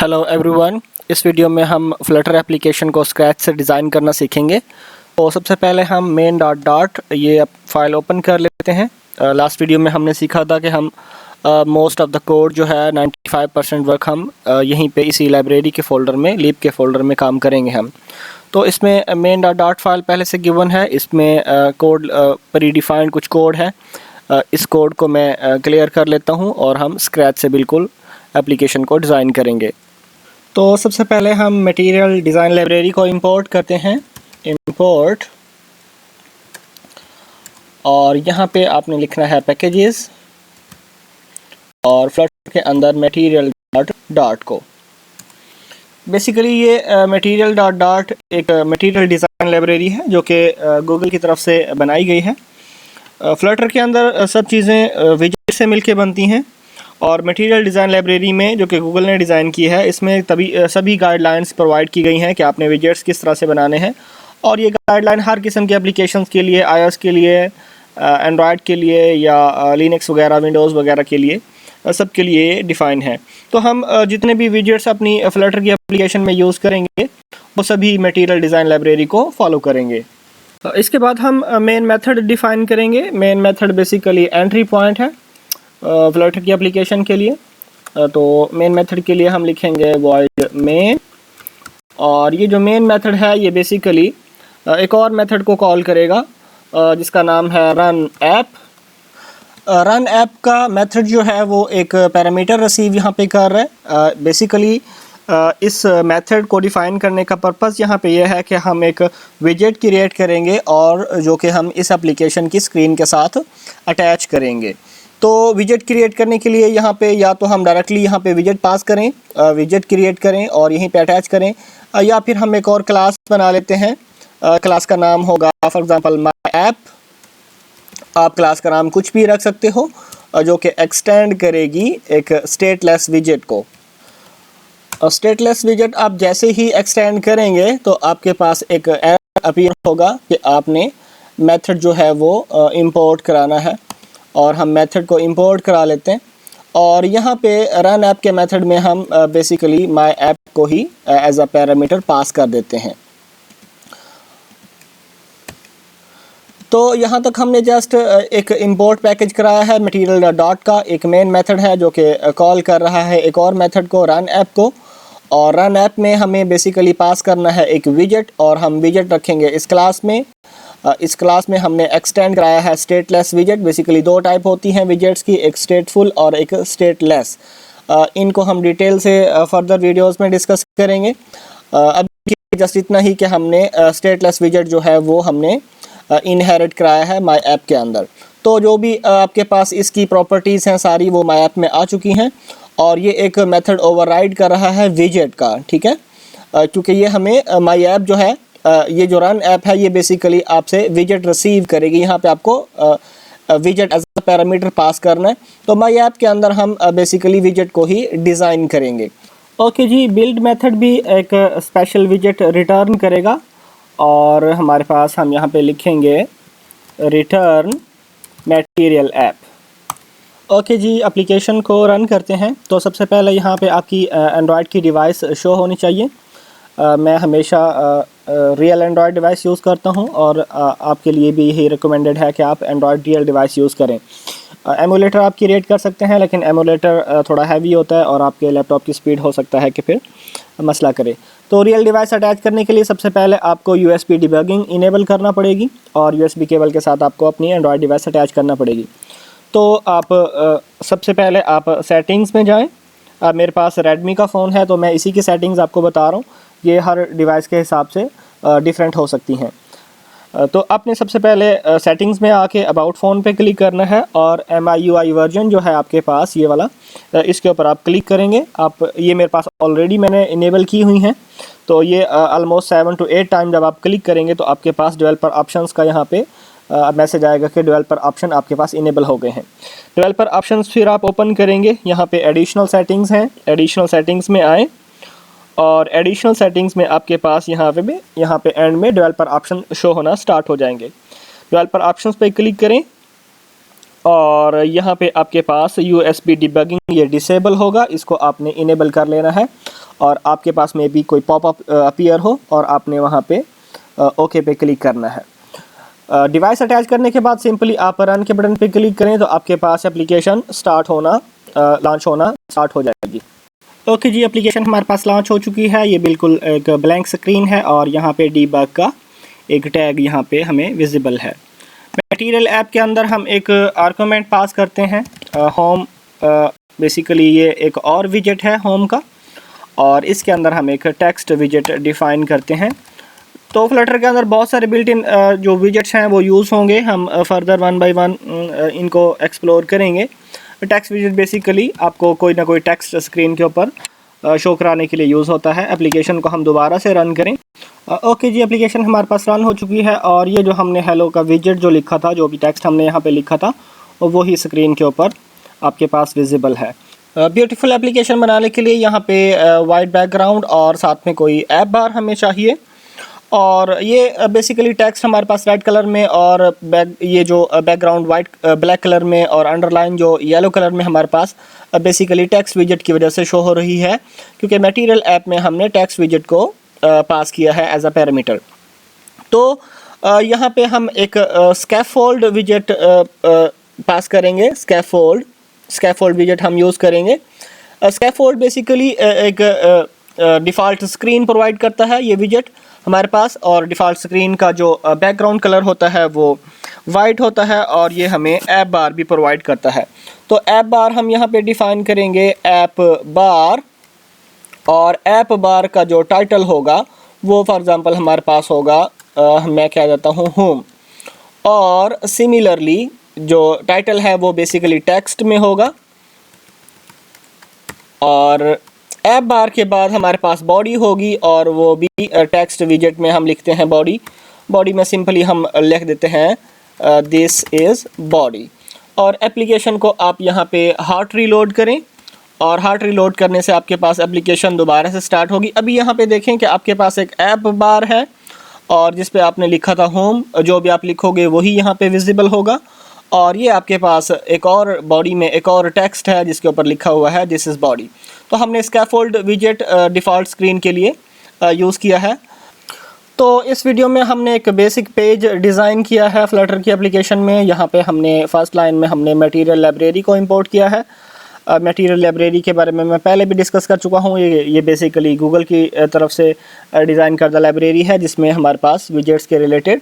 Hello everyone, इस video में हम फ्लटर एप्लीकेशन को स्क्रैच से डिज़ाइन करना सीखेंगे। तो सबसे पहले हम मेन डॉट डॉट ये फाइल ओपन कर लेते हैं। लास्ट वीडियो में हमने सीखा था कि हम मोस्ट ऑफ द कोड जो है 95% वर्क हम यहीं पे इसी लाइब्रेरी के फ़ोल्डर में, लीप के फ़ोल्डर में काम करेंगे हम। तो इसमें मेन डॉट डॉट फाइल पहले से गिवन है। इसमें कोड प्री डिफाइंड कुछ कोड है। इस कोड को मैं क्लियर कर लेता हूँ और हम स्क्रैच से बिल्कुल एप्लीकेशन को डिज़ाइन करेंगे। तो सबसे पहले हम मटेरियल डिज़ाइन लाइब्रेरी को इंपोर्ट करते हैं। इंपोर्ट, और यहाँ पे आपने लिखना है पैकेजेस और फ्लटर के अंदर मटेरियल डॉट डॉट को। बेसिकली ये मटेरियल डॉट डॉट एक मटेरियल डिज़ाइन लाइब्रेरी है जो कि गूगल की तरफ से बनाई गई है। फ्लटर के अंदर सब चीज़ें विजेट से मिलके बनती हैं और मटेरियल डिज़ाइन लाइब्रेरी में जो कि गूगल ने डिज़ाइन की है, इसमें सभी गाइडलाइंस प्रोवाइड की गई हैं कि आपने विजेट्स किस तरह से बनाने हैं। और ये गाइडलाइन हर किस्म के एप्लीकेशंस के लिए, iOS के लिए, एंड्रॉयड के लिए या लिनक्स वगैरह, विंडोज़ वगैरह के लिए, सब के लिए डिफ़ाइन है। तो हम जितने भी विजेट्स अपनी फ्लटर की एप्लीकेशन में यूज़ करेंगे वो सभी मटेरियल डिज़ाइन लाइब्रेरी को फॉलो करेंगे। इसके बाद हम मेन मेथड डिफ़ाइन करेंगे। Main method basically entry point है फ्लटर की एप्लीकेशन के लिए। तो मेन मेथड के लिए हम लिखेंगे वॉइड मेन, और ये जो मेन मेथड है ये बेसिकली एक और मेथड को कॉल करेगा जिसका नाम है रन ऐप। रन ऐप का मेथड जो है वो एक पैरामीटर रिसीव यहाँ पे कर रहा है। बेसिकली इस मेथड को डिफ़ाइन करने का पर्पस यहाँ पे ये है कि हम एक विजेट क्रिएट करेंगे और जो कि हम इस एप्लीकेशन की स्क्रीन के साथ अटैच करेंगे। तो विजेट क्रिएट करने के लिए यहाँ पे या तो हम डायरेक्टली यहाँ पे विजेट पास करें, विजेट क्रिएट करें और यहीं पे अटैच करें, या फिर हम एक और क्लास बना लेते हैं। क्लास का नाम होगा फॉर एग्जांपल माय ऐप। आप क्लास का नाम कुछ भी रख सकते हो जो कि एक्सटेंड करेगी एक स्टेटलेस विजेट को। स्टेटलेस विजेट आप जैसे ही एक्सटेंड करेंगे तो आपके पास एक एरर अपीयर होगा कि आपने मेथड जो है वो इंपोर्ट कराना है, और हम मेथड को इंपोर्ट करा लेते हैं। और यहाँ पे रन ऐप के मेथड में हम बेसिकली माय ऐप को ही एज अ पैरामीटर पास कर देते हैं। तो यहाँ तक हमने जस्ट एक इंपोर्ट पैकेज कराया है मटेरियल डॉट का। एक मेन मेथड है जो कि कॉल कर रहा है एक और मेथड को, रन ऐप को, और रन ऐप में हमें बेसिकली पास करना है एक विजेट, और हम विजेट रखेंगे इस क्लास में। इस क्लास में हमने एक्सटेंड कराया है स्टेटलेस विजेट। बेसिकली दो टाइप होती हैं विजेट्स की, एक स्टेटफुल और एक स्टेटलेस। इनको हम डिटेल से फर्दर वीडियोस में डिस्कस करेंगे। अभी जस्ट इतना ही कि हमने स्टेटलेस विजेट जो है वो हमने इनहेरिट कराया है माय ऐप के अंदर। तो जो भी आपके पास इसकी प्रॉपर्टीज़ हैं सारी वो माय ऐप में आ चुकी हैं, और ये एक मेथड ओवरराइड कर रहा है विजेट का, ठीक है। क्योंकि ये हमें माय ऐप जो है, ये जो रन ऐप है ये बेसिकली आपसे विजेट रिसीव करेगी। यहाँ पे आपको विजेट एज अ पैरामीटर पास करना है। तो माय ऐप के अंदर हम बेसिकली विजेट को ही डिज़ाइन करेंगे। ओके जी, बिल्ड मेथड भी एक स्पेशल विजेट रिटर्न करेगा, और हमारे पास हम यहाँ पे लिखेंगे रिटर्न मटेरियल ऐप। ओके जी, एप्लीकेशन को रन करते हैं। तो सबसे पहले यहाँ पे आपकी एंड्रॉयड की डिवाइस शो होनी चाहिए। मैं हमेशा रियल एंड्रॉयड डिवाइस यूज़ करता हूँ, और आपके लिए भी यही रिकमेंडेड है कि आप एंड्रॉयड रियल डिवाइस यूज़ करें। एमुलेटर आप क्रिएट कर सकते हैं, लेकिन एमुलेटर थोड़ा हैवी होता है और आपके लैपटॉप की स्पीड हो सकता है कि फिर मसला करे। तो रियल डिवाइस अटैच करने के लिए सबसे पहले आपको USB डिबगिंग इनेबल करना पड़ेगी, और USB केबल के साथ आपको अपनी एंड्रॉयड डिवाइस अटैच करना पड़ेगी। तो आप सबसे पहले आप सेटिंग्स में जाएँ। मेरे पास रेडमी का फ़ोन है तो मैं इसी की सेटिंग्स आपको बता रहा हूँ। ये हर डिवाइस के हिसाब से डिफरेंट हो सकती हैं। तो आपने सबसे पहले सेटिंग्स में आके अबाउट फ़ोन पे क्लिक करना है, और MIUI वर्जन जो है आपके पास ये वाला, इसके ऊपर आप क्लिक करेंगे। आप ये मेरे पास ऑलरेडी मैंने इनेबल की हुई हैं। तो ये ऑलमोस्ट 7 to 8 टाइम जब आप क्लिक करेंगे तो आपके पास डेवलपर ऑप्शंस का यहाँ पे मैसेज आएगा कि डेवलपर ऑप्शन आपके पास इनेबल हो गए हैं। डेवलपर ऑप्शंस फिर आप ओपन करेंगे। यहाँ पे एडिशनल सेटिंग्स हैं, एडिशनल सेटिंग्स में आएँ, और एडिशनल सेटिंग्स में आपके पास यहाँ पे एंड में डेवलपर ऑप्शन शो होना स्टार्ट हो जाएंगे। डेवलपर ऑप्शंस पे क्लिक करें, और यहाँ पे आपके पास USB डिबगिंग ये डिसेबल होगा, इसको आपने इनेबल कर लेना है। और आपके पास में भी कोई पॉपअप अपीयर हो और आपने वहाँ पे ओके पे क्लिक करना है। डिवाइस अटैच करने के बाद सिंपली आप रन के बटन पे क्लिक करें तो आपके पास एप्लीकेशन लॉन्च होना स्टार्ट हो जाएगी। ओके जी, एप्लीकेशन हमारे पास लॉन्च हो चुकी है। ये बिल्कुल एक ब्लैंक स्क्रीन है और यहाँ पे डीबग का एक टैग यहाँ पे हमें विजिबल है। मटेरियल ऐप के अंदर हम एक आर्गुमेंट पास करते हैं होम, बेसिकली ये एक और विजेट है होम का, और इसके अंदर हम एक टेक्स्ट विजेट डिफ़ाइन करते हैं। तो फ्लटर के अंदर बहुत सारे बिल्ट इन जो विजेट्स हैं वो यूज़ होंगे। हम फर्दर वन बाय वन इनको एक्सप्लोर करेंगे। टेक्स्ट विजेट बेसिकली आपको कोई ना कोई टेक्स्ट स्क्रीन के ऊपर शो कराने के लिए यूज़ होता है। एप्लीकेशन को हम दोबारा से रन करें। ओके जी, एप्लीकेशन हमारे पास रन हो चुकी है और ये जो हमने हेलो का विजेट जो लिखा था, जो भी टेक्स्ट हमने यहाँ पे लिखा था, वो ही स्क्रीन के ऊपर आपके पास विजिबल है। ब्यूटीफुल एप्लीकेशन बनाने के लिए यहाँ पे वाइट बैकग्राउंड और साथ में कोई ऐप बार हमें चाहिए। और ये बेसिकली टेक्स्ट हमारे पास रेड कलर में और ये जो बैकग्राउंड वाइट ब्लैक कलर में और अंडरलाइन जो येलो कलर में हमारे पास बेसिकली टेक्स्ट विजेट की वजह से शो हो रही है, क्योंकि मटेरियल ऐप में हमने टेक्स्ट विजेट को पास किया है एज अ पैरामीटर। तो यहाँ पे हम एक स्कैफोल्ड विजेट पास करेंगे। स्कैफोल्ड विजेट हम यूज़ करेंगे। स्कैफोल्ड बेसिकली एक डिफ़ॉल्ट स्क्रीन प्रोवाइड करता है ये विजेट हमारे पास, और डिफ़ॉल्ट स्क्रीन का जो बैकग्राउंड कलर होता है वो वाइट होता है, और ये हमें ऐप बार भी प्रोवाइड करता है। तो ऐप बार हम यहाँ पे डिफ़ाइन करेंगे ऐप बार, और ऐप बार का जो टाइटल होगा वो फॉर एग्ज़ाम्पल हमारे पास होगा मैं क्या देता हूँ होम, और सिमिलरली जो टाइटल है वो बेसिकली टेक्स्ट में होगा। और ऐप बार के बाद हमारे पास बॉडी होगी, और वो भी टेक्स्ट विजेट में हम लिखते हैं बॉडी में सिंपली हम लिख देते हैं दिस इज़ बॉडी। और एप्लीकेशन को आप यहाँ पे हार्ट रीलोड करें, और हार्ट रीलोड करने से आपके पास एप्लीकेशन दोबारा से स्टार्ट होगी। अभी यहाँ पे देखें कि आपके पास एक ऐप बार है और जिस पे आपने लिखा था होम, जो भी आप लिखोगे वही यहाँ पे विजिबल होगा। और ये आपके पास एक और बॉडी में एक और टेक्स्ट है जिसके ऊपर लिखा हुआ है दिस इज़ बॉडी। तो हमने स्कैफोल्ड विजेट डिफ़ॉल्ट स्क्रीन के लिए यूज़ किया है। तो इस वीडियो में हमने एक बेसिक पेज डिज़ाइन किया है फ्लटर की एप्लीकेशन में। यहाँ पे हमने फर्स्ट लाइन में हमने मटेरियल लाइब्रेरी को इंपोर्ट किया है। मटेरियल लाइब्रेरी के बारे में मैं पहले भी डिस्कस कर चुका हूँ। ये बेसिकली गूगल की तरफ से डिज़ाइन करदा लाइब्रेरी है जिसमें हमारे पास विजेट्स के रिलेटेड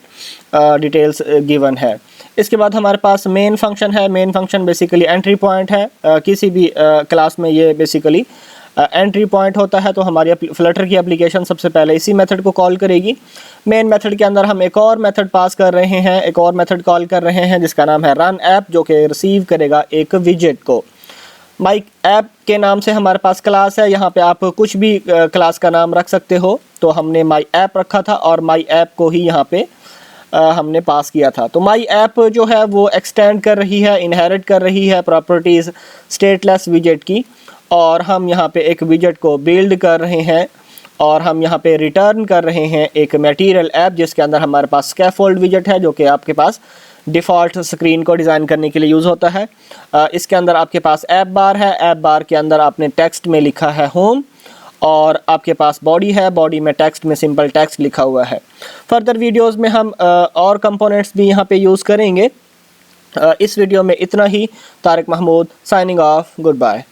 डिटेल्स गिवन है। इसके बाद हमारे पास मेन फंक्शन है। Main function basically entry point है। किसी भी क्लास में ये बेसिकली एंट्री पॉइंट होता है। तो हमारी फ्लटर की एप्लीकेशन सबसे पहले इसी मेथड को कॉल करेगी। मेन मेथड के अंदर हम एक और मेथड पास कर रहे हैं, एक और मेथड कॉल कर रहे हैं जिसका नाम है रन ऐप, जो कि रिसीव करेगा एक विजेट को। माई ऐप के नाम से हमारे पास क्लास है। यहाँ पे आप कुछ भी क्लास का नाम रख सकते हो। तो हमने माई ऐप रखा था और माई ऐप को ही यहाँ पे हमने पास किया था। तो माई ऐप जो है वो एक्सटेंड कर रही है, इनहेरिट कर रही है प्रॉपर्टीज़ स्टेटलेस विजेट की, और हम यहाँ पे एक विजेट को बिल्ड कर रहे हैं, और हम यहाँ पे रिटर्न कर रहे हैं एक मटेरियल ऐप जिसके अंदर हमारे पास स्कैफोल्ड विजेट है, जो कि आपके पास डिफ़ॉल्ट स्क्रीन को डिज़ाइन करने के लिए यूज़ होता है। इसके अंदर आपके पास ऐप बार है। ऐप बार के अंदर आपने टेक्स्ट में लिखा है होम, और आपके पास बॉडी है। बॉडी में टेक्स्ट में सिंपल टेक्स्ट लिखा हुआ है। फर्दर वीडियोस में हम और कंपोनेंट्स भी यहाँ पे यूज़ करेंगे। इस वीडियो में इतना ही। Tariq Mahmood signing off. Good bye.